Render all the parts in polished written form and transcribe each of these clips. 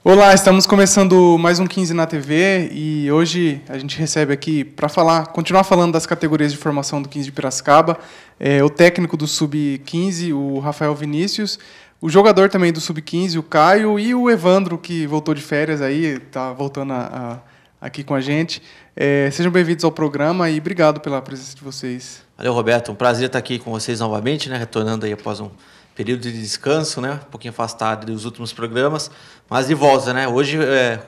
Olá, estamos começando mais um 15 na TV e hoje a gente recebe aqui para continuar falando das categorias de formação do 15 de Piracicaba, o técnico do Sub-15, o Rafael Vinícius, o jogador também do Sub-15, o Caio, e o Evandro, que voltou de férias aí, está voltando aqui com a gente. Sejam bem-vindos ao programa e obrigado pela presença de vocês. Valeu, Roberto. Um prazer estar aqui com vocês novamente, né? Retornando aí após um período de descanso, né? Um pouquinho afastado dos últimos programas, mas de volta, né? Hoje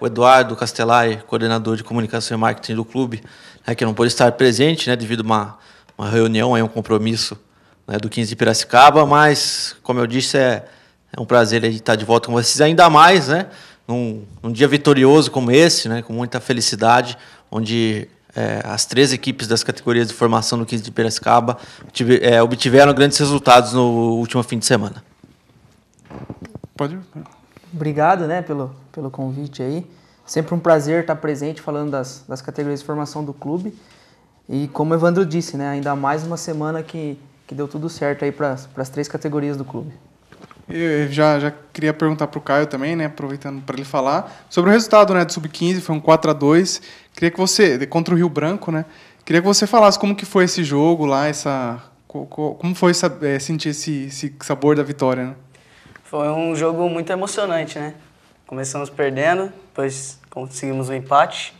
o Eduardo Castellari, coordenador de comunicação e marketing do clube, né, que não pôde estar presente, né, devido a uma reunião, um compromisso, né, do 15 de Piracicaba, mas, como eu disse, é um prazer aí estar de volta com vocês, ainda mais, né, num dia vitorioso como esse, né, com muita felicidade, onde as 3 equipes das categorias de formação do 15 de Piracicaba obtiveram grandes resultados no último fim de semana. Pode. Obrigado, né, pelo convite aí. Sempre um prazer estar presente falando das categorias de formação do clube. E como o Evandro disse, né, ainda mais uma semana que deu tudo certo aí para as 3 categorias do clube. Eu já queria perguntar para o Caio também, né, aproveitando para ele falar, sobre o resultado, né, do Sub-15, foi um 4-2. Queria que você, contra o Rio Branco, né, queria que você falasse como que foi esse jogo lá, como foi sentir esse sabor da vitória, né? Foi um jogo muito emocionante, né? Começamos perdendo, depois conseguimos um empate,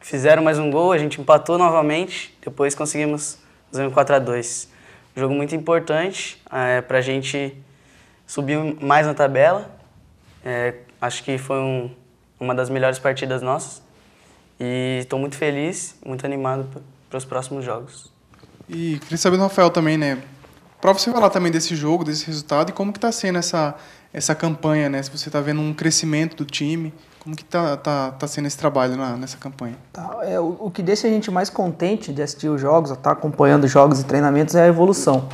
fizeram mais um gol, a gente empatou novamente, depois conseguimos fazer um 4-2. Um jogo muito importante para a gente subir mais na tabela. Acho que foi uma das melhores partidas nossas e estou muito feliz, muito animado para os próximos jogos. E queria saber do Rafael também, né? Para você falar também desse jogo, desse resultado e como que está sendo essa campanha, né? Se você está vendo um crescimento do time, como que tá sendo esse trabalho nessa campanha? O que deixa a gente mais contente de assistir os jogos, estar acompanhando os jogos e treinamentos, é a evolução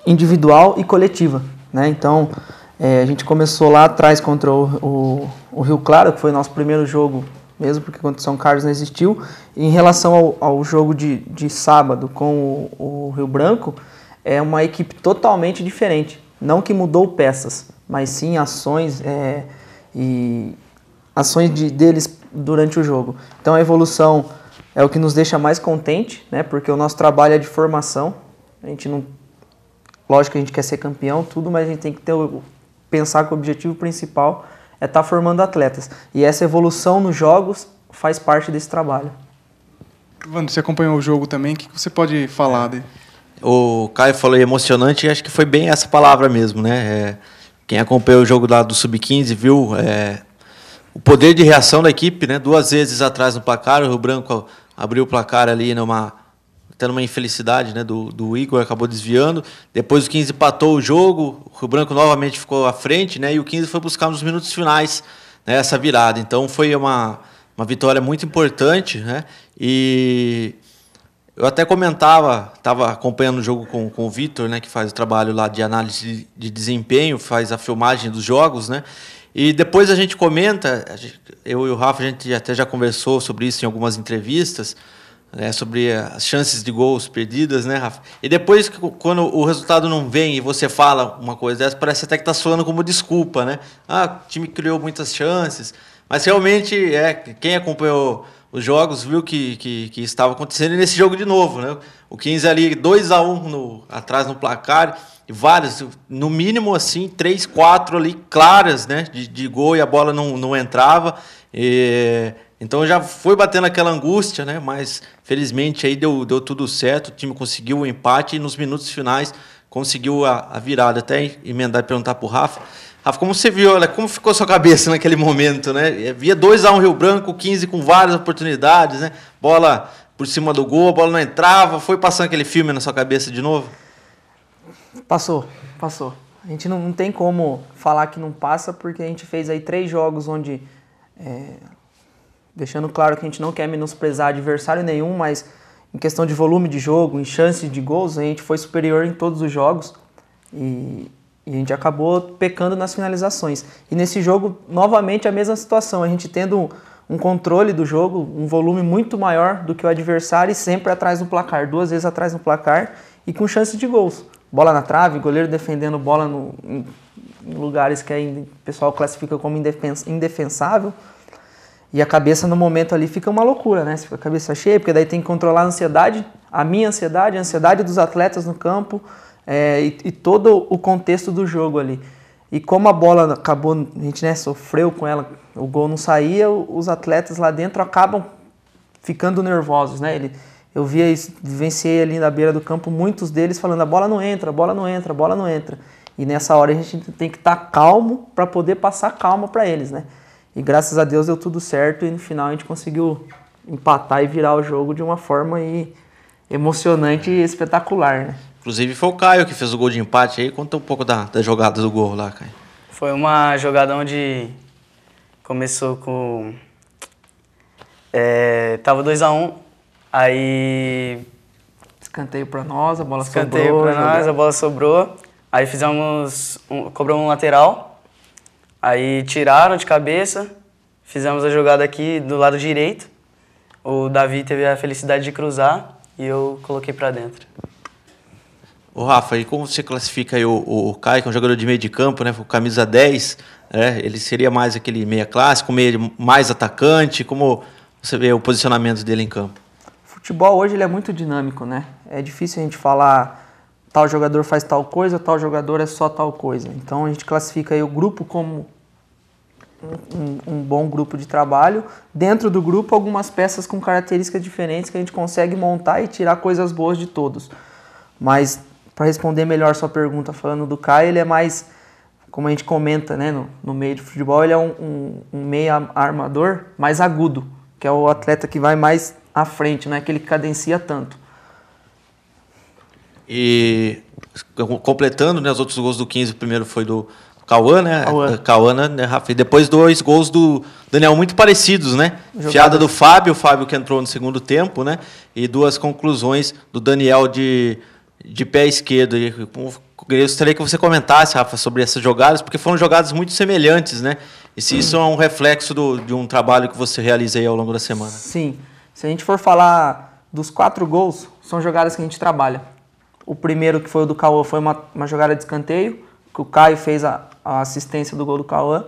individual e coletiva, né? Então, a gente começou lá atrás contra o Rio Claro, que foi o nosso primeiro jogo mesmo, porque contra o São Carlos não existiu. E em relação ao jogo de sábado com o Rio Branco, é uma equipe totalmente diferente. Não que mudou peças, mas sim ações deles durante o jogo. Então a evolução é o que nos deixa mais contente, né? Porque o nosso trabalho é de formação. A gente não, lógico que a gente quer ser campeão, tudo, mas a gente tem que pensar que o objetivo principal é estar formando atletas. E essa evolução nos jogos faz parte desse trabalho. Evandro, você acompanhou o jogo também, o que você pode falar dele? O Caio falou emocionante, e acho que foi bem essa palavra mesmo, né? Quem acompanhou o jogo lá do Sub-15 viu o poder de reação da equipe, né? 2 vezes atrás no placar, o Rio Branco abriu o placar ali até numa infelicidade, né, do Igor, acabou desviando. Depois o 15 empatou o jogo, o Rio Branco novamente ficou à frente, né, e o 15 foi buscar nos minutos finais, né, essa virada. Então foi uma vitória muito importante, né, e eu até comentava, estava acompanhando o jogo com o Vitor, né, que faz o trabalho lá de análise de desempenho, faz a filmagem dos jogos, né, e depois a gente comenta, eu e o Rafa, a gente até já conversou sobre isso em algumas entrevistas, sobre as chances de gols perdidas, né, Rafa? E depois, quando o resultado não vem e você fala uma coisa dessa, parece até que está soando como desculpa, né? O time criou muitas chances. Mas realmente, quem acompanhou os jogos viu que estava acontecendo. E nesse jogo de novo, né? O 15 ali, 2-1 atrás no placar, e vários, no mínimo assim, 3, 4 ali claras, né, de gol, e a bola não entrava. Então já foi batendo aquela angústia, né? Mas felizmente aí deu tudo certo, o time conseguiu o empate e nos minutos finais conseguiu a virada. Até emendar e perguntar para o Rafa. Rafa, como você viu, como ficou a sua cabeça naquele momento, né? Via 2-1 Rio Branco, 15 com várias oportunidades, né? Bola por cima do gol, a bola não entrava, foi passando aquele filme na sua cabeça de novo? Passou. A gente não tem como falar que não passa, porque a gente fez aí 3 jogos onde... deixando claro que a gente não quer menosprezar adversário nenhum, mas em questão de volume de jogo, em chance de gols, a gente foi superior em todos os jogos e a gente acabou pecando nas finalizações. E nesse jogo, novamente, a mesma situação, a gente tendo um controle do jogo, um volume muito maior do que o adversário e sempre atrás do placar, 2 vezes atrás do placar e com chance de gols. Bola na trave, goleiro defendendo bola em lugares que ainda o pessoal classifica como indefensável. E a cabeça no momento ali fica uma loucura, né? Você fica a cabeça cheia, porque daí tem que controlar a ansiedade, a minha ansiedade, a ansiedade dos atletas no campo e todo o contexto do jogo ali. E como a bola acabou, a gente, né, sofreu com ela, o gol não saía, os atletas lá dentro acabam ficando nervosos, né? Eu via isso, vivenciei ali na beira do campo, muitos deles falando, a bola não entra, a bola não entra, a bola não entra. E nessa hora a gente tem que estar calmo para poder passar calma para eles, né? E graças a Deus deu tudo certo e no final a gente conseguiu empatar e virar o jogo de uma forma emocionante e espetacular, né? Inclusive foi o Caio que fez o gol de empate aí. Conta um pouco da jogada do gol lá, Caio. Foi uma jogada onde começou com... tava 2-1, aí... Escanteio pra nós, a bola Escanteio sobrou. pra nós, a bola sobrou. Aí cobramos um lateral, aí tiraram de cabeça, fizemos a jogada aqui do lado direito. O Davi teve a felicidade de cruzar e eu coloquei pra dentro. Ô Rafa, e como você classifica aí o Caio, que é um jogador de meio de campo, né, com camisa 10, né, ele seria mais aquele meia clássico, meio mais atacante, como você vê o posicionamento dele em campo? O futebol hoje ele é muito dinâmico, né? É difícil a gente falar tal jogador faz tal coisa, tal jogador é só tal coisa. Então a gente classifica aí o grupo como um bom grupo de trabalho. Dentro do grupo, algumas peças com características diferentes que a gente consegue montar e tirar coisas boas de todos. Mas para responder melhor sua pergunta falando do Caio, ele é mais, como a gente comenta, né, no meio de futebol, ele é um meia armador mais agudo, que é o atleta que vai mais à frente, não é aquele que cadencia tanto. E completando, né, os outros gols do 15, o primeiro foi do Cauã, né? Cauã, né, Rafa? E depois 2 gols do Daniel muito parecidos, né? Fiada do Fábio, o Fábio que entrou no segundo tempo, né? E 2 conclusões do Daniel de pé esquerdo. E eu gostaria que você comentasse, Rafa, sobre essas jogadas, porque foram jogadas muito semelhantes, né? E se isso é um reflexo de um trabalho que você realiza aí ao longo da semana. Sim. Se a gente for falar dos 4 gols, são jogadas que a gente trabalha. O primeiro, que foi o do Cauã, foi uma jogada de escanteio, que o Caio fez a assistência do gol do Cauã.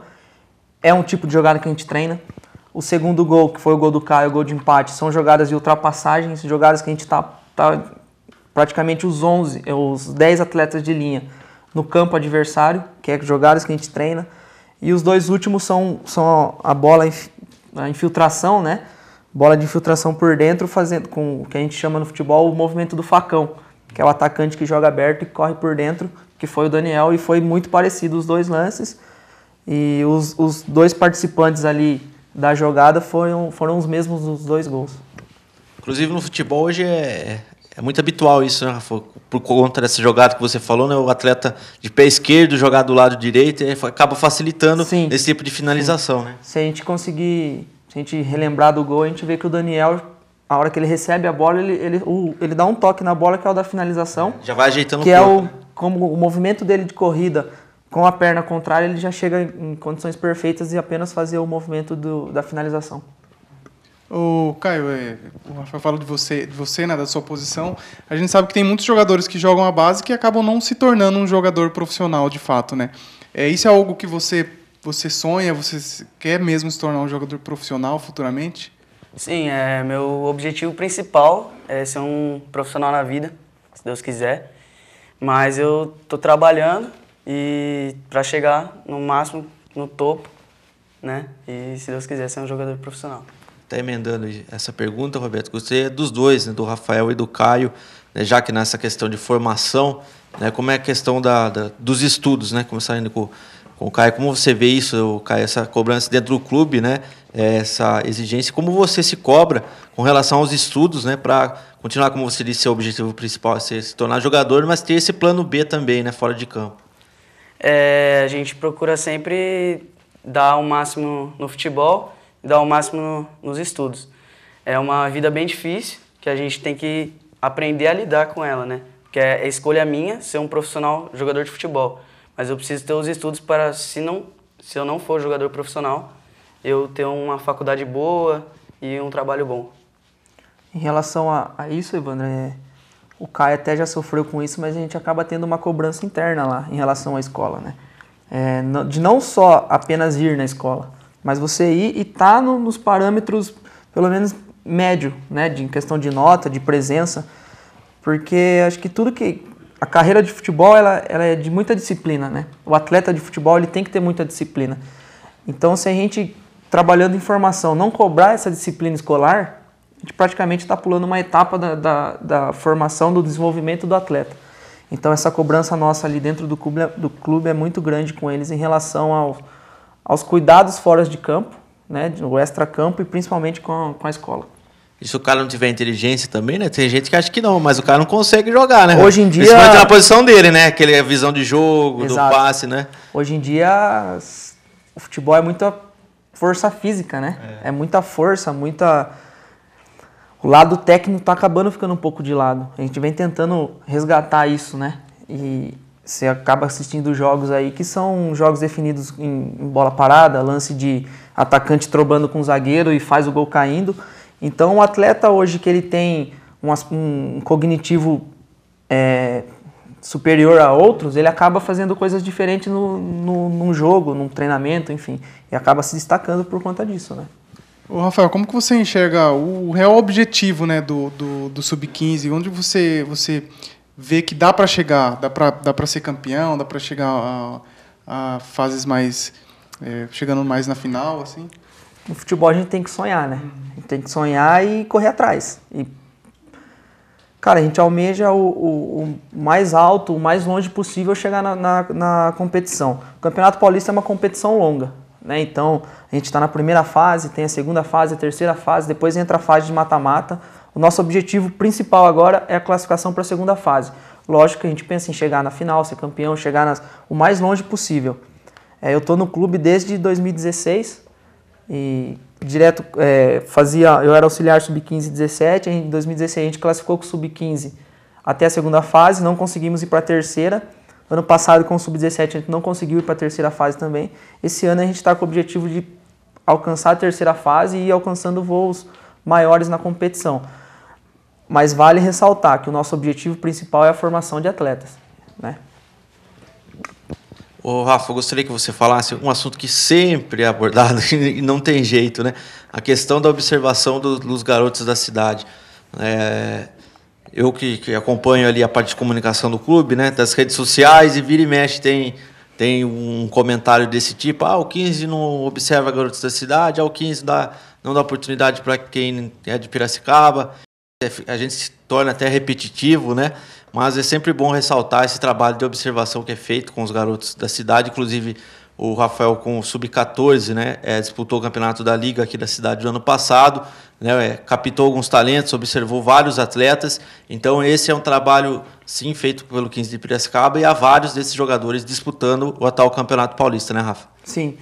É um tipo de jogada que a gente treina. O segundo gol, que foi o gol do Caio, o gol de empate, são jogadas de ultrapassagens, jogadas que a gente tá praticamente os 10 atletas de linha no campo adversário, que é jogadas que a gente treina. E os 2 últimos são a bola, a infiltração, né? Bola de infiltração por dentro, fazendo com o que a gente chama no futebol o movimento do facão, que é o atacante que joga aberto e corre por dentro, que foi o Daniel, e foi muito parecido os 2 lances. E os 2 participantes ali da jogada foram os mesmos dos 2 gols. Inclusive no futebol hoje é muito habitual isso, né, Rafa? Por conta dessa jogada que você falou, né? O atleta de pé esquerdo jogar do lado direito acaba facilitando Sim. esse tipo de finalização, né? Se a gente relembrar do gol, a gente vê que o Daniel, a hora que ele recebe a bola, ele dá um toque na bola, que é o da finalização. Já vai ajeitando que o corpo. Como o movimento dele de corrida com a perna contrária, ele já chega em condições perfeitas e apenas fazer o movimento da finalização. O Caio, o Rafael fala de você, né, da sua posição. A gente sabe que tem muitos jogadores que jogam a base que acabam não se tornando um jogador profissional de fato, né? Isso é algo que você sonha, você quer mesmo se tornar um jogador profissional futuramente? Sim, meu objetivo principal é ser um profissional na vida, se Deus quiser. Mas eu tô trabalhando e para chegar no máximo, no topo, né? E se Deus quiser ser um jogador profissional. Tá emendando essa pergunta, Roberto, você é dos 2, né, do Rafael e do Caio, né, já que nessa questão de formação, né, como é a questão dos estudos, né, começando com o Caio, como você vê isso, Caio, essa cobrança dentro do clube, né, essa exigência, como você se cobra com relação aos estudos, né, para continuar, como você disse, seu objetivo principal é se tornar jogador, mas ter esse plano B também, né, fora de campo. A gente procura sempre dar o máximo no futebol, dar o máximo nos estudos. É uma vida bem difícil, que a gente tem que aprender a lidar com ela, né? Porque é escolha minha ser um profissional jogador de futebol. Mas eu preciso ter os estudos para, se eu não for jogador profissional, eu ter uma faculdade boa e um trabalho bom. Em relação a isso, Evandro, o Caio até já sofreu com isso, mas a gente acaba tendo uma cobrança interna lá em relação à escola, né? de não só apenas ir na escola, mas você ir e estar nos parâmetros, pelo menos médio, né, em questão de nota, de presença, porque acho que a carreira de futebol ela é de muita disciplina, né? O atleta de futebol ele tem que ter muita disciplina. Então, se a gente, trabalhando em formação, não cobrar essa disciplina escolar, a gente praticamente está pulando uma etapa da formação, do desenvolvimento do atleta. Então, essa cobrança nossa ali dentro do clube é muito grande com eles em relação aos cuidados fora de campo, né? O extra-campo e principalmente com a escola. E se o cara não tiver inteligência também, né? Tem gente que acha que não, mas o cara não consegue jogar, né? Hoje em dia... Principalmente na posição dele, né? Aquela visão de jogo, Exato. do passe, né? Hoje em dia, o futebol é muita força física, né? É muita força, O lado técnico tá acabando ficando um pouco de lado. A gente vem tentando resgatar isso, né? E você acaba assistindo jogos aí que são jogos definidos em bola parada, lance de atacante trobando com o zagueiro e faz o gol caindo. Então, o atleta hoje que ele tem um cognitivo superior a outros, ele acaba fazendo coisas diferentes num jogo, num treinamento, enfim. E acaba se destacando por conta disso, né? Ô, Rafael, como que você enxerga o real objetivo, né, do Sub-15? Onde você vê que dá para chegar, dá para ser campeão, dá para chegar a fases mais... chegando mais na final, assim? No futebol a gente tem que sonhar, né? A gente tem que sonhar e correr atrás. Cara, a gente almeja o mais alto, o mais longe possível chegar na competição. O Campeonato Paulista é uma competição longa, né? Então, a gente está na primeira fase, tem a segunda fase, a terceira fase, depois entra a fase de mata-mata. O nosso objetivo principal agora é a classificação para a segunda fase. Lógico que a gente pensa em chegar na final, ser campeão, chegar o mais longe possível. Eu estou no clube desde 2016 e direto eu era auxiliar sub-15 e 17, em 2016 a gente classificou com o sub-15 até a segunda fase, não conseguimos ir para a terceira. Ano passado com o sub-17 a gente não conseguiu ir para a terceira fase também. Esse ano a gente está com o objetivo de alcançar a terceira fase e ir alcançando voos maiores na competição. Mas vale ressaltar que o nosso objetivo principal é a formação de atletas, né? Ô, Rafa, eu gostaria que você falasse um assunto que sempre é abordado e não tem jeito, né? A questão da observação dos garotos da cidade. Eu que acompanho ali a parte de comunicação do clube, né? Das redes sociais, e vira e mexe tem um comentário desse tipo: o 15 não observa garotos da cidade, o 15 não dá oportunidade para quem é de Piracicaba. A gente se torna até repetitivo, né? Mas é sempre bom ressaltar esse trabalho de observação que é feito com os garotos da cidade. Inclusive, o Rafael, com o Sub-14, né, disputou o campeonato da Liga aqui da cidade no ano passado, né, captou alguns talentos, observou vários atletas. Então, esse é um trabalho, sim, feito pelo 15 de Piracicaba, e há vários desses jogadores disputando o atual Campeonato Paulista, né, Rafa? Sim.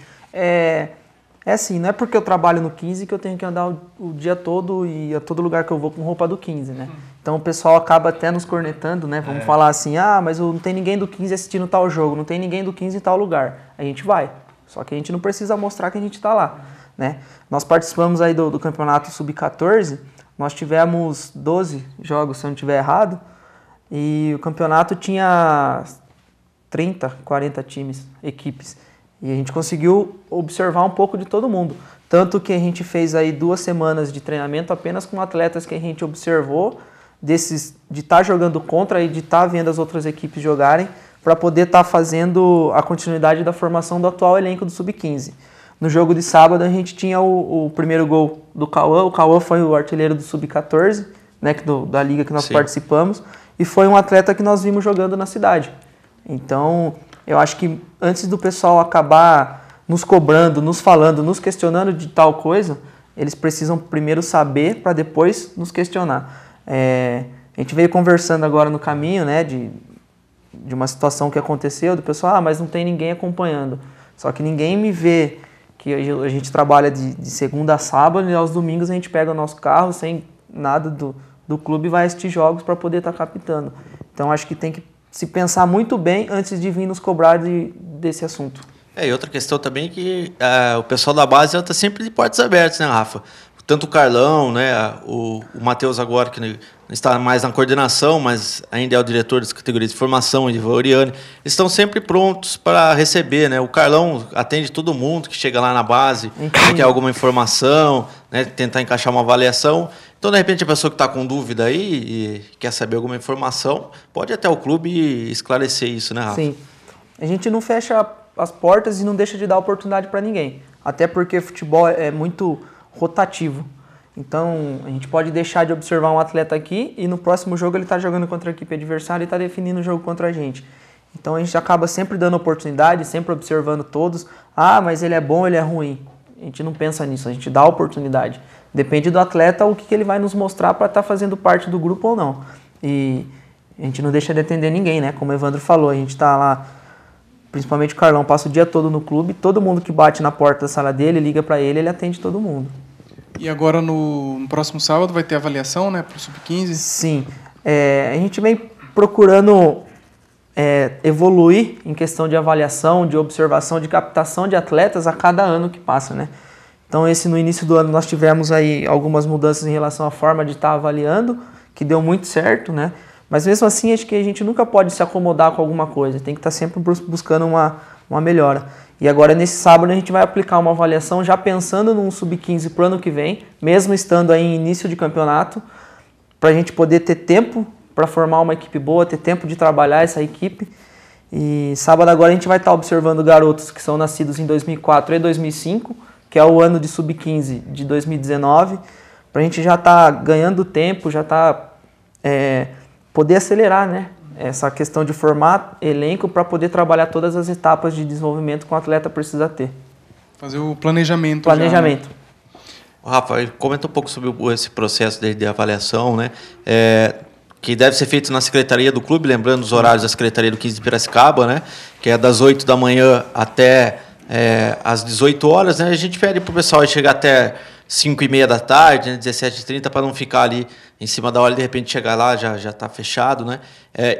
Assim, não é porque eu trabalho no 15 que eu tenho que andar o dia todo e a todo lugar que eu vou com roupa do 15, né? Então o pessoal acaba até nos cornetando, né? Vamos falar assim: mas não tem ninguém do 15 assistindo tal jogo, não tem ninguém do 15 em tal lugar. A gente vai, só que a gente não precisa mostrar que a gente está lá, né? Nós participamos aí do campeonato Sub-14, nós tivemos 12 jogos, se eu não estiver errado, e o campeonato tinha 30, 40 equipes. E a gente conseguiu observar um pouco de todo mundo. Tanto que a gente fez aí 2 semanas de treinamento apenas com atletas que a gente observou, de estar jogando contra e de estar vendo as outras equipes jogarem, para poder estar fazendo a continuidade da formação do atual elenco do Sub-15. No jogo de sábado a gente tinha o primeiro gol do Cauã. O Cauã foi o artilheiro do Sub-14, né, da liga que nós participamos, e foi um atleta que nós vimos jogando na cidade. Então, eu acho que antes do pessoal acabar nos cobrando, nos falando, nos questionando de tal coisa, eles precisam primeiro saber para depois nos questionar. A gente veio conversando agora no caminho, né, de uma situação que aconteceu, do pessoal: mas não tem ninguém acompanhando. Só que ninguém me vê que a gente trabalha de segunda a sábado, e aos domingos a gente pega o nosso carro sem nada do clube e vai assistir jogos para poder estar captando. Então acho que tem que se pensar muito bem antes de vir nos cobrar desse assunto. E outra questão também é que o pessoal da base está sempre de portas abertas, né, Rafa? tanto o Carlão, né, o Matheus agora, que está mais na coordenação, mas ainda é o diretor das categorias de formação, e o Oriane, eles estão sempre prontos para receber, né? O Carlão atende todo mundo que chega lá na base, quer alguma informação, né, tentar encaixar uma avaliação. Então, de repente, a pessoa que está com dúvida aí e quer saber alguma informação, pode ir até o clube e esclarecer isso, né, Rafa? Sim. A gente não fecha as portas e não deixa de dar oportunidade para ninguém. Até porque futebol é muito rotativo. Então, a gente pode deixar de observar um atleta aqui e no próximo jogo ele está jogando contra a equipe adversária e está definindo o jogo contra a gente. Então, a gente acaba sempre dando oportunidade, sempre observando todos. Ah, mas ele é bom, ele é ruim. A gente não pensa nisso, a gente dá oportunidade. Depende do atleta o que ele vai nos mostrar para estar fazendo parte do grupo ou não. E a gente não deixa de atender ninguém, né? Como o Evandro falou, a gente está lá, principalmente o Carlão, passa o dia todo no clube, todo mundo que bate na porta da sala dele, liga para ele atende todo mundo. E agora no próximo sábado vai ter avaliação, né, para o Sub-15? Sim. A gente vem procurando evoluir em questão de avaliação, de observação, de captação de atletas a cada ano que passa, né? Então, no início do ano nós tivemos aí algumas mudanças em relação à forma de estar avaliando, que deu muito certo, né? Mas mesmo assim, acho que a gente nunca pode se acomodar com alguma coisa, tem que estar sempre buscando uma melhora. E agora, nesse sábado, a gente vai aplicar uma avaliação já pensando num Sub-15 para o ano que vem, mesmo estando aí em início de campeonato, para a gente poder ter tempo para formar uma equipe boa, ter tempo de trabalhar essa equipe. E sábado agora a gente vai estar observando garotos que são nascidos em 2004 e 2005, que é o ano de Sub-15 de 2019, para a gente já estar ganhando tempo, já poder acelerar, né? Essa questão de formar elenco para poder trabalhar todas as etapas de desenvolvimento que o atleta precisa ter. Fazer o planejamento. Planejamento. Já, né? Rafa, comenta um pouco sobre esse processo de avaliação, né? Que deve ser feito na secretaria do clube, lembrando os horários da secretaria do 15 de Piracicaba, né? Que é das 8 da manhã até às 18 horas, né? A gente pede para o pessoal chegar até 5h30 da tarde, né, 17h30, para não ficar ali em cima da hora e de repente chegar lá, já está fechado, né?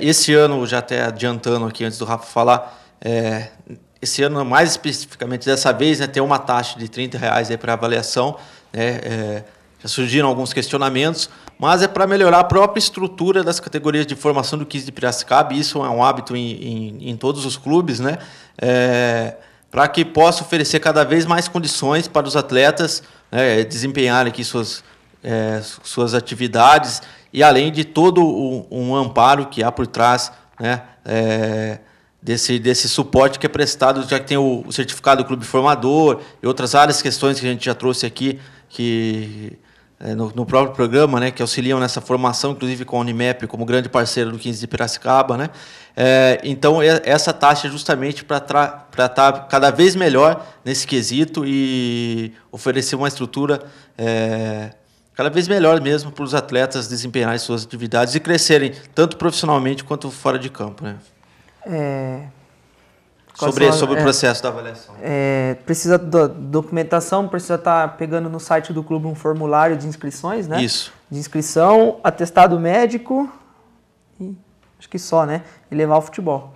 Esse ano, já até adiantando aqui antes do Rafa falar, esse ano, mais especificamente dessa vez, né, tem uma taxa de R$30 para avaliação, né? Já surgiram alguns questionamentos, mas é para melhorar a própria estrutura das categorias de formação do 15 de Piracicaba, e isso é um hábito em todos os clubes, né? Para que possa oferecer cada vez mais condições para os atletas, né, desempenharem aqui suas atividades, e além de todo um amparo que há por trás, né, desse suporte que é prestado, já que tem o certificado do clube formador e outras várias questões que a gente já trouxe aqui, que no próprio programa, né, que auxiliam nessa formação, inclusive com a Unimep como grande parceiro do 15 de Piracicaba, né? Então, essa taxa é justamente para estar cada vez melhor nesse quesito e oferecer uma estrutura cada vez melhor mesmo para os atletas desempenharem suas atividades e crescerem tanto profissionalmente quanto fora de campo, né? Sobre o processo da avaliação. Precisa da documentação, precisa estar pegando no site do clube um formulário de inscrições, né? Isso. De inscrição, atestado médico e acho que só, né? E levar o futebol.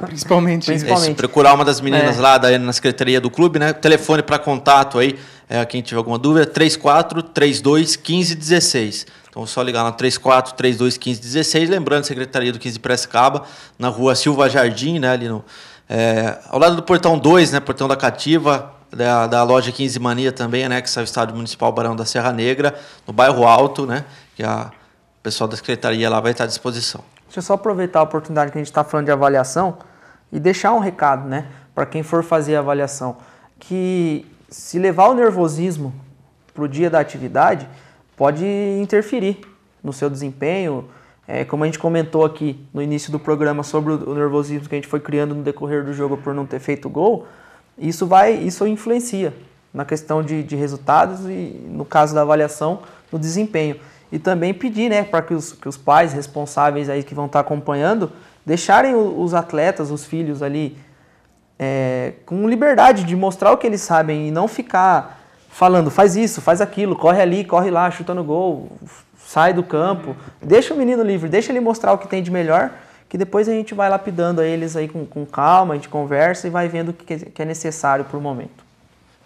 Principalmente. Procurar uma das meninas lá na secretaria do clube, né? O telefone para contato aí, quem tiver alguma dúvida, 34-32-15-16. Então, é só ligar no 34-32-15-16. Lembrando, Secretaria do 15 de Piracicaba, na rua Silva Jardim, né? Ali ao lado do Portão 2, né? Portão da Cativa, da loja 15 Mania também, anexo ao Estádio Municipal Barão da Serra Negra, no bairro Alto, né? Que o pessoal da secretaria lá vai estar à disposição. Deixa eu só aproveitar a oportunidade que a gente está falando de avaliação e deixar um recado, né? Para quem for fazer a avaliação, que se levar o nervosismo para o dia da atividade, pode interferir no seu desempenho. Como a gente comentou aqui no início do programa sobre o nervosismo que a gente foi criando no decorrer do jogo por não ter feito gol, isso influencia na questão de resultados e, no caso da avaliação, no desempenho. E também pedir, né, para que os pais responsáveis aí que vão estar acompanhando deixarem os atletas, os filhos ali, com liberdade de mostrar o que eles sabem e não ficar falando, faz isso, faz aquilo, corre ali, corre lá, chuta no gol, sai do campo. Deixa o menino livre, deixa ele mostrar o que tem de melhor, que depois a gente vai lapidando eles aí com calma, a gente conversa e vai vendo o que é necessário para o momento.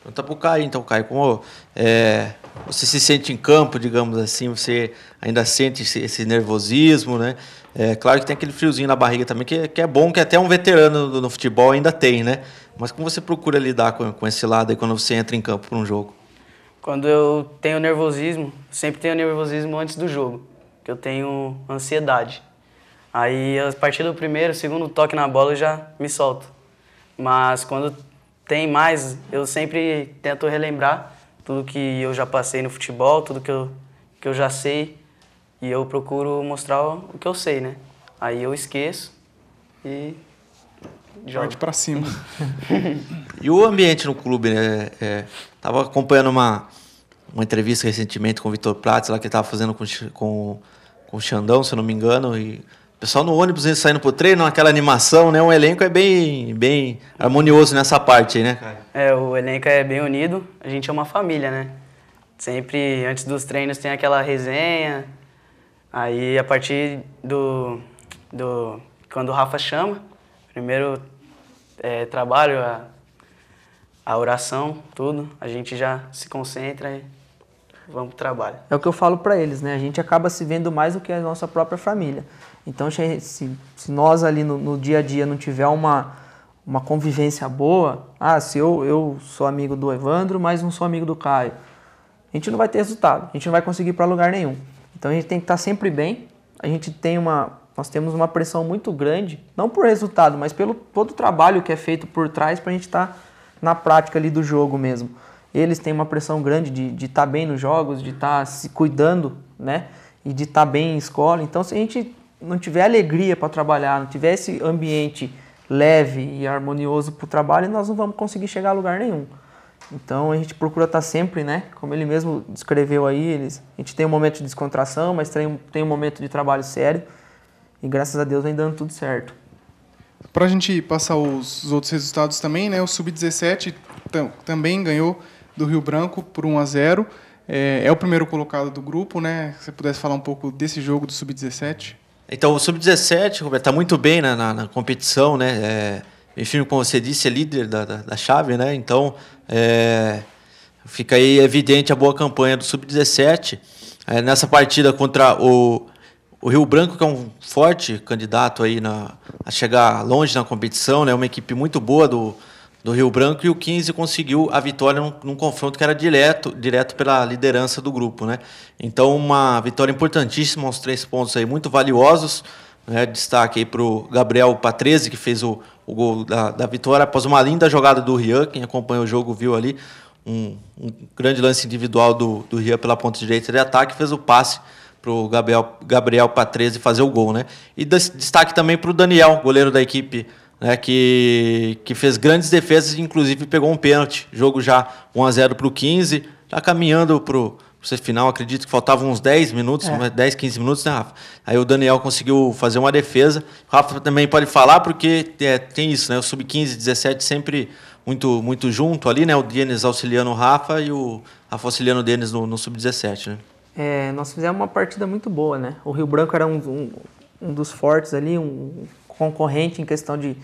Pergunta para o Caio, então, Caio, como você se sente em campo, digamos assim, você ainda sente esse nervosismo, né? É claro que tem aquele friozinho na barriga também, que é bom, que até um veterano no futebol ainda tem, né? Mas como você procura lidar com esse lado aí quando você entra em campo para um jogo? Quando eu tenho nervosismo, sempre tenho nervosismo antes do jogo, que eu tenho ansiedade. Aí, a partir do primeiro, segundo toque na bola, eu já me solto. Mas quando tem mais, eu sempre tento relembrar tudo que eu já passei no futebol, tudo que eu já sei, e eu procuro mostrar o que eu sei, né? Aí eu esqueço e jogo. Parte pra cima. E o ambiente no clube, né? Tava acompanhando uma entrevista recentemente com o Vitor Prats, lá que ele estava fazendo com o Xandão, se eu não me engano, e o pessoal no ônibus saindo pro treino, aquela animação, né? O elenco é bem harmonioso nessa parte aí, né, cara? O elenco é bem unido, a gente é uma família, né? Sempre, antes dos treinos, tem aquela resenha, aí a partir quando o Rafa chama, primeiro trabalho, a oração, tudo, a gente já se concentra e vamos pro trabalho. É o que eu falo para eles, né? A gente acaba se vendo mais do que a nossa própria família. Então, se nós ali no dia a dia não tiver uma convivência boa, se eu sou amigo do Evandro, mas não sou amigo do Caio, a gente não vai ter resultado, a gente não vai conseguir ir para lugar nenhum. Então, a gente tem que estar sempre bem. Nós temos uma pressão muito grande, não por resultado, mas pelo todo o trabalho que é feito por trás para a gente estar na prática ali do jogo mesmo. Eles têm uma pressão grande de estar bem nos jogos, de estar se cuidando, né? E de estar bem em escola. Então, se a gente não tiver alegria para trabalhar, não tiver esse ambiente leve e harmonioso para o trabalho, nós não vamos conseguir chegar a lugar nenhum. Então, a gente procura estar sempre, né? Como ele mesmo descreveu aí, a gente tem um momento de descontração, mas tem um momento de trabalho sério. E graças a Deus vem dando tudo certo. Para a gente passar os outros resultados também, né? O Sub-17 também ganhou do Rio Branco por 1-0. É o primeiro colocado do grupo, né? Se você pudesse falar um pouco desse jogo do Sub-17. Então, o Sub-17, Roberto, está muito bem na competição, né? Enfim, como você disse, é líder da chave, né? Então, fica aí evidente a boa campanha do Sub-17. Nessa partida contra o Rio Branco, que é um forte candidato aí a chegar longe na competição, né? Uma equipe muito boa do Rio Branco, e o 15 conseguiu a vitória num confronto que era direto pela liderança do grupo, né? Então, uma vitória importantíssima, uns 3 pontos aí muito valiosos, né? Destaque aí para o Gabriel Patrese, que fez o gol da vitória após uma linda jogada do Rian. Quem acompanhou o jogo viu ali um grande lance individual do Rian pela ponta direita de ataque, fez o passe para o Gabriel Patrese fazer o gol, né? E destaque também para o Daniel, goleiro da equipe, né, que fez grandes defesas e inclusive pegou um pênalti. Jogo já 1-0 para o 15, já caminhando para o final, acredito que faltavam uns 10 minutos, 10, 15 minutos, né, Rafa? Aí o Daniel conseguiu fazer uma defesa. O Rafa também pode falar, porque tem isso, né? O Sub-15, 17 sempre muito junto ali, né? O Denis auxiliando o Rafa e o Rafa auxiliando o Denis no Sub-17, né? Nós fizemos uma partida muito boa, né? O Rio Branco era um dos fortes ali, um concorrente em questão de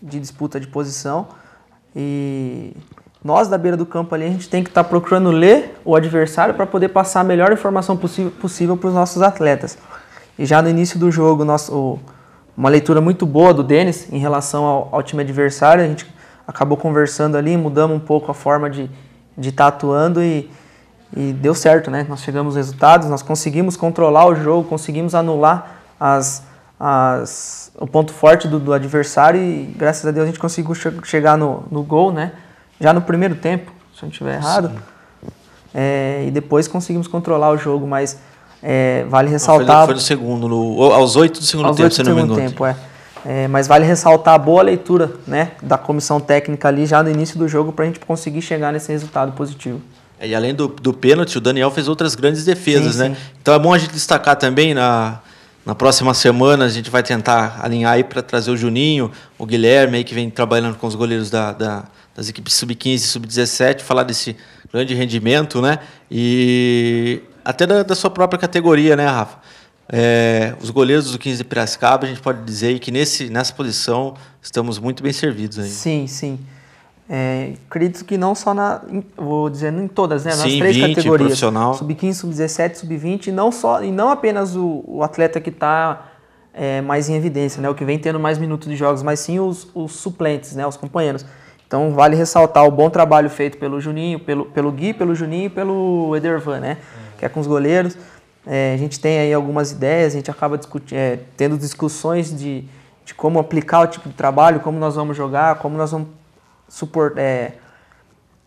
disputa de posição. E nós, da beira do campo ali, a gente tem que estar procurando ler o adversário para poder passar a melhor informação possível para os nossos atletas. E já no início do jogo, uma leitura muito boa do Denis em relação ao time adversário. A gente acabou conversando ali, mudamos um pouco a forma de estar atuando e deu certo, né? Nós chegamos aos resultados, nós conseguimos controlar o jogo, conseguimos anular o ponto forte do adversário e, graças a Deus, a gente conseguiu chegar no gol, né? Já no primeiro tempo, se eu não estiver errado. E depois conseguimos controlar o jogo, mas vale ressaltar... Foi no segundo, aos 8 do segundo tempo, se não me engano. Mas vale ressaltar a boa leitura, né, da comissão técnica ali já no início do jogo para a gente conseguir chegar nesse resultado positivo. E além do pênalti, o Daniel fez outras grandes defesas, sim, né? sim. Então é bom a gente destacar também, na próxima semana, a gente vai tentar alinhar aí para trazer o Juninho, o Guilherme, aí, que vem trabalhando com os goleiros das equipes Sub-15 e Sub-17, falar desse grande rendimento, né? E até da sua própria categoria, né, Rafa? Os goleiros do 15 de Piracicaba, a gente pode dizer que nessa posição estamos muito bem servidos aí. Sim, sim. Acredito que não só vou dizer em todas, né? Nas Sim, 3 20, categorias. profissional. Sub-15, sub-17, sub-20, e não apenas o atleta que está mais em evidência, né? O que vem tendo mais minutos de jogos, mas sim os suplentes, né? Os companheiros. Então vale ressaltar o bom trabalho feito pelo Juninho, pelo Gui, pelo Juninho e pelo Edervan, né? Que é com os goleiros. A gente tem aí algumas ideias, a gente acaba tendo discussões de como aplicar o tipo de trabalho, como nós vamos jogar, como nós vamos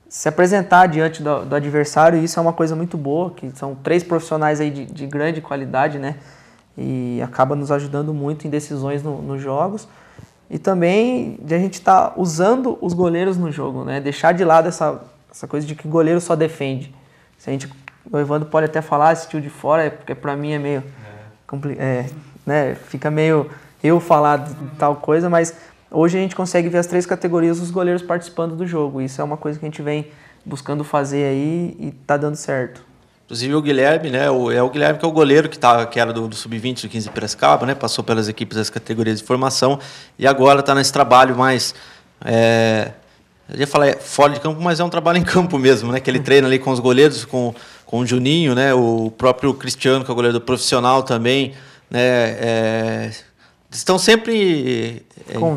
se apresentar diante do adversário, e isso é uma coisa muito boa, que são 3 profissionais aí de grande qualidade, né? E acaba nos ajudando muito em decisões nos jogos. E também de a gente estar usando os goleiros no jogo, né? Deixar de lado essa coisa de que goleiro só defende. O Evandro pode até falar, esse tio de fora, porque para mim é meio... né? Fica meio eu falar de tal coisa, mas hoje a gente consegue ver as 3 categorias dos goleiros participando do jogo. Isso é uma coisa que a gente vem buscando fazer aí e tá dando certo. Inclusive o Guilherme, né? O Guilherme que é o goleiro que era do Sub-20 do 15 de Piracicaba, né? Passou pelas equipes das categorias de formação e agora está nesse trabalho mais... eu ia falar fora de campo, mas é um trabalho em campo mesmo, né? Que ele treina ali com os goleiros, com o Juninho, né? O próprio Cristiano, que é o goleiro do profissional também, né? Estão sempre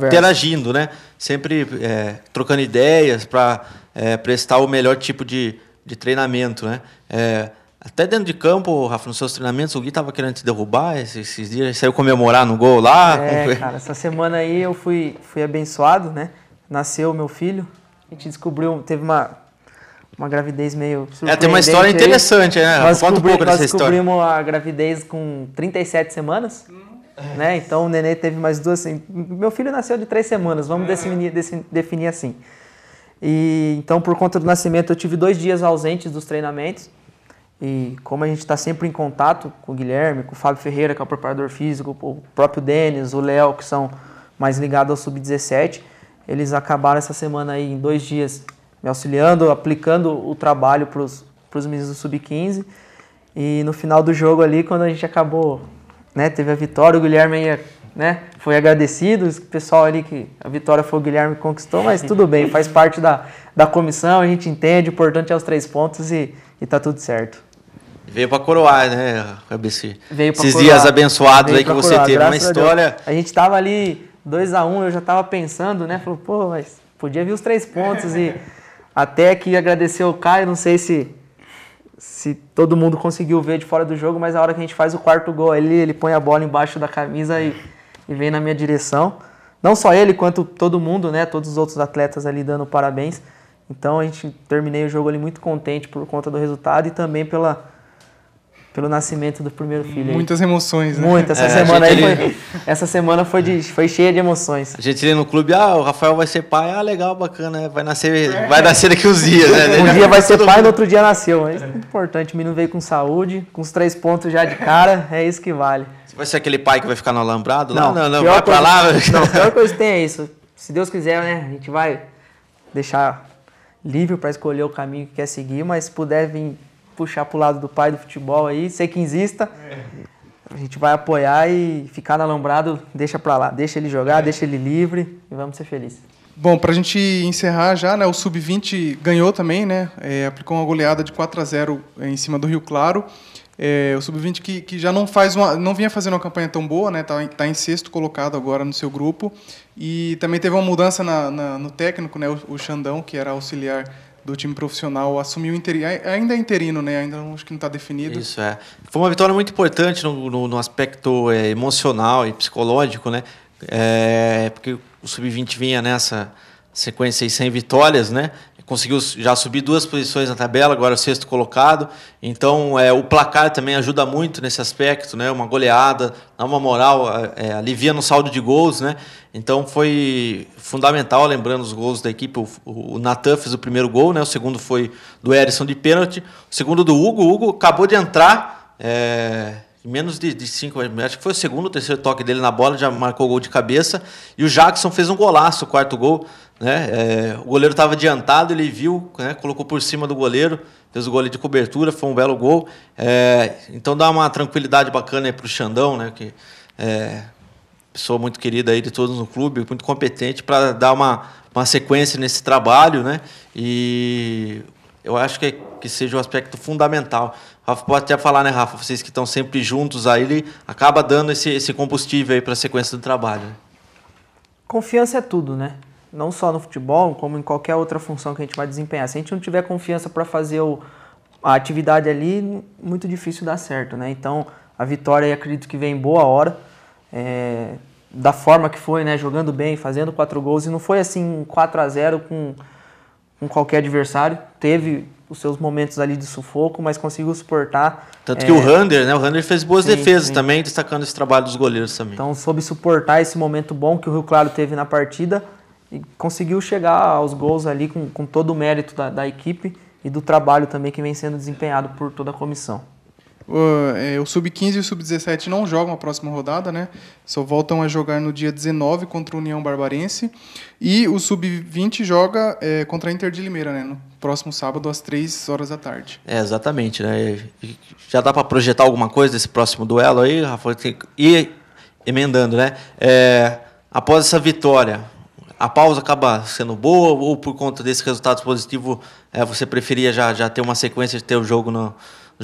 interagindo, né? Sempre trocando ideias para prestar o melhor tipo de treinamento, né? Até dentro de campo, Rafa, nos seus treinamentos, o Gui estava querendo te derrubar esses dias, saiu comemorar no gol lá. Cara, essa semana aí eu fui abençoado, né? Nasceu meu filho, a gente descobriu, teve uma gravidez meio surpreendente. Tem uma história interessante, né? Conta um pouco dessa história. Nós descobrimos a gravidez com 37 semanas. Né? Então o nenê teve mais 2, assim, meu filho nasceu de 3 semanas, vamos definir assim. E então por conta do nascimento eu tive 2 dias ausentes dos treinamentos, e como a gente está sempre em contato com o Guilherme, com o Fábio Ferreira, que é o preparador físico, o próprio Denis, o Léo, que são mais ligados ao Sub-17, eles acabaram essa semana aí em 2 dias me auxiliando, aplicando o trabalho para os meninos do Sub-15, e no final do jogo ali, quando a gente acabou... Né, teve a vitória, o Guilherme né, foi agradecido, o pessoal ali que a vitória foi o Guilherme que conquistou, mas tudo bem, faz parte da comissão, a gente entende, o importante é os 3 pontos e tá tudo certo. Veio para coroar, né, ABC? Veio para esses coroar. Dias abençoados aí que você coroar. teve, uma história... A gente tava ali 2-1, eu já tava pensando, né, falou, pô, mas podia vir os 3 pontos e até aqui agradecer ao Caio, não sei se todo mundo conseguiu ver de fora do jogo, mas a hora que a gente faz o 4º gol ali, ele põe a bola embaixo da camisa e vem na minha direção. Não só ele, quanto todo mundo, né? Todos os outros atletas ali dando parabéns. Então terminei o jogo ali muito contente por conta do resultado e também pelo nascimento do primeiro filho. Muitas emoções, né? Muitas. Essa semana foi cheia de emoções. A gente ali no clube, o Rafael vai ser pai, legal, bacana, vai nascer daqui uns dias, né? Um dia vai ser pai, no outro dia nasceu. Mas é importante, o menino veio com saúde, com os 3 pontos já de cara, é isso que vale. Você vai ser aquele pai que vai ficar no alambrado? Não, vai pra lá. Não, a pior coisa que tem é isso. Se Deus quiser, né, a gente vai deixar livre para escolher o caminho que quer seguir, mas se puder vir puxar pro lado do pai do futebol aí, ser quinzista, a gente vai apoiar e ficar no alambrado, deixa pra lá, deixa ele jogar, deixa ele livre e vamos ser felizes. Bom, pra gente encerrar já, né, o Sub-20 ganhou também, né, aplicou uma goleada de 4-0 em cima do Rio Claro. O Sub-20 que já não vinha fazendo uma campanha tão boa, né, tá em 6º colocado agora no seu grupo, e também teve uma mudança no técnico, né, o Xandão, que era auxiliar do time profissional, assumiu ainda é interino, né? Ainda acho que não está definido. Isso, Foi uma vitória muito importante no aspecto emocional e psicológico, né? Porque o Sub-20 vinha nessa sequência aí sem vitórias, né? Conseguiu já subir 2 posições na tabela, agora o 6º colocado. Então, o placar também ajuda muito nesse aspecto, né? Uma goleada, dá uma moral, alivia no saldo de gols, né? Então, foi fundamental, lembrando os gols da equipe. O Natan fez o primeiro gol, né? O segundo foi do Erisson de pênalti. O segundo do Hugo. O Hugo acabou de entrar, em menos de 5, acho que foi o segundo ou terceiro toque dele na bola, já marcou o gol de cabeça. E o Jackson fez um golaço, o 4º gol. Né? O goleiro estava adiantado, ele viu, né? Colocou por cima do goleiro, fez o gol de cobertura, foi um belo gol. Então dá uma tranquilidade bacana para o Xandão, né? Que pessoa muito querida aí de todos no clube, muito competente para dar uma uma sequência nesse trabalho, né? E eu acho que seja um aspecto fundamental. Rafa pode até falar, né, Rafa? Vocês que estão sempre juntos aí, ele acaba dando esse combustível aí para a sequência do trabalho. Né? Confiança é tudo, né? Não só no futebol, como em qualquer outra função que a gente vai desempenhar. Se a gente não tiver confiança para fazer a atividade ali, muito difícil dar certo, né? Então, a vitória, acredito que vem em boa hora. Da forma que foi, né, jogando bem, fazendo 4 gols, e não foi assim 4-0 com qualquer adversário, teve os seus momentos ali de sufoco, mas conseguiu suportar. Tanto que o Rander, né, o Rander fez boas defesas sim. também, destacando esse trabalho dos goleiros também. Então soube suportar esse momento bom que o Rio Claro teve na partida e conseguiu chegar aos gols ali com todo o mérito da equipe e do trabalho também que vem sendo desempenhado por toda a comissão. O Sub-15 e o Sub-17 não jogam a próxima rodada, né? Só voltam a jogar no dia 19 contra o União Barbarense. E o Sub-20 joga contra a Inter de Limeira, né? No próximo sábado, às 3 horas da tarde. Exatamente, né? Já dá para projetar alguma coisa desse próximo duelo aí, Rafa? E emendando, né? Após essa vitória, a pausa acaba sendo boa ou por conta desse resultado positivo você preferia já ter uma sequência de ter o jogo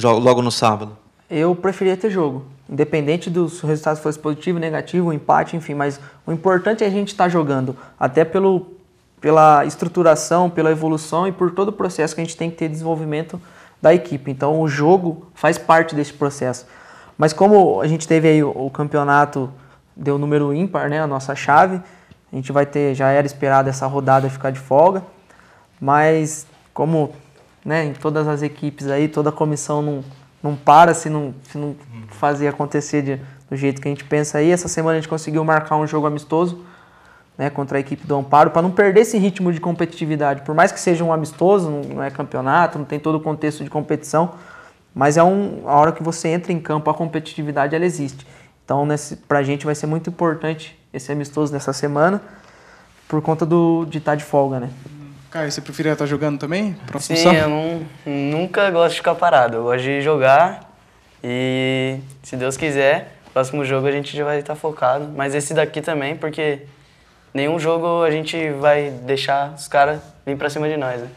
logo no sábado? Eu preferia ter jogo, independente dos resultados fosse positivo, negativo, empate, enfim, mas o importante é a gente estar jogando, até pela estruturação, pela evolução e por todo o processo que a gente tem que ter de desenvolvimento da equipe. Então o jogo faz parte desse processo. Mas como a gente teve aí o campeonato, deu número ímpar, né, a nossa chave, a gente vai ter, já era esperado essa rodada ficar de folga, mas como, né, em todas as equipes aí, toda a comissão não para se não fazer acontecer do jeito que a gente pensa aí. Essa semana a gente conseguiu marcar um jogo amistoso, né, contra a equipe do Amparo, para não perder esse ritmo de competitividade. Por mais que seja um amistoso, não é campeonato, não tem todo o contexto de competição, mas a hora que você entra em campo, a competitividade ela existe. Então, para a gente vai ser muito importante esse amistoso nessa semana, por conta de estar de folga, né? Caio, você preferia estar jogando também? Sim, eu nunca gosto de ficar parado. Eu gosto de jogar e, se Deus quiser, próximo jogo a gente já vai estar focado. Mas esse daqui também, porque nenhum jogo a gente vai deixar os caras virem pra cima de nós, né?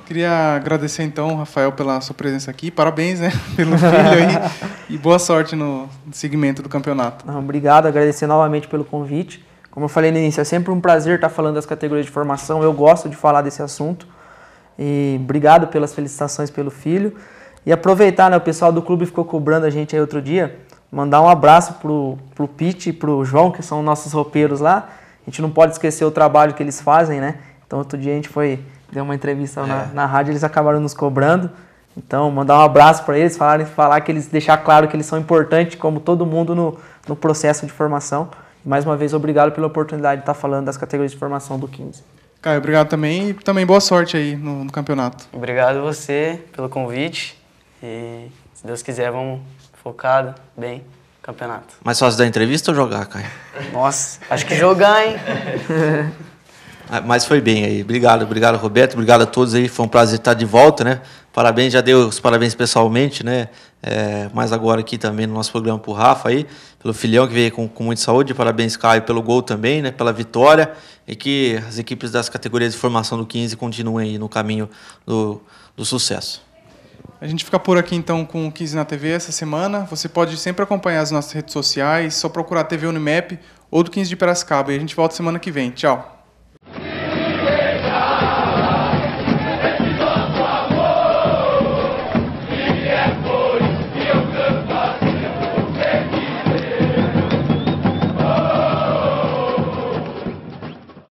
Queria agradecer então, Rafael, pela sua presença aqui. Parabéns, né, pelo filho aí e boa sorte no segmento do campeonato. Obrigado, agradecer novamente pelo convite. Como eu falei no início, é sempre um prazer estar falando das categorias de formação. Eu gosto de falar desse assunto. E obrigado pelas felicitações pelo filho. E aproveitar, né, o pessoal do clube ficou cobrando a gente aí outro dia, mandar um abraço pro Pete e pro João, que são nossos roupeiros lá. A gente não pode esquecer o trabalho que eles fazem, né? Então outro dia a gente deu uma entrevista na rádio, eles acabaram nos cobrando. Então mandar um abraço para eles, falar que eles deixar claro que eles são importantes, como todo mundo no processo de formação. E mais uma vez, obrigado pela oportunidade de estar falando das categorias de formação do 15. Caio, obrigado também e também boa sorte aí no campeonato. Obrigado você pelo convite e, se Deus quiser, vamos focado, bem, campeonato. Mais fácil dar entrevista ou jogar, Caio? Nossa, acho que jogar, hein? Mas foi bem aí. Obrigado, Roberto. Obrigado a todos aí. Foi um prazer estar de volta, né? Parabéns, já dei os parabéns pessoalmente, né? Mas agora aqui também no nosso programa pro Rafa aí, pelo filhão que veio com muita saúde. Parabéns, Caio, pelo gol também, né? Pela vitória. E que as equipes das categorias de formação do 15 continuem aí no caminho do sucesso. A gente fica por aqui então com o 15 na TV essa semana. Você pode sempre acompanhar as nossas redes sociais, só procurar TV Unimap ou do 15 de Piracicaba. E a gente volta semana que vem. Tchau!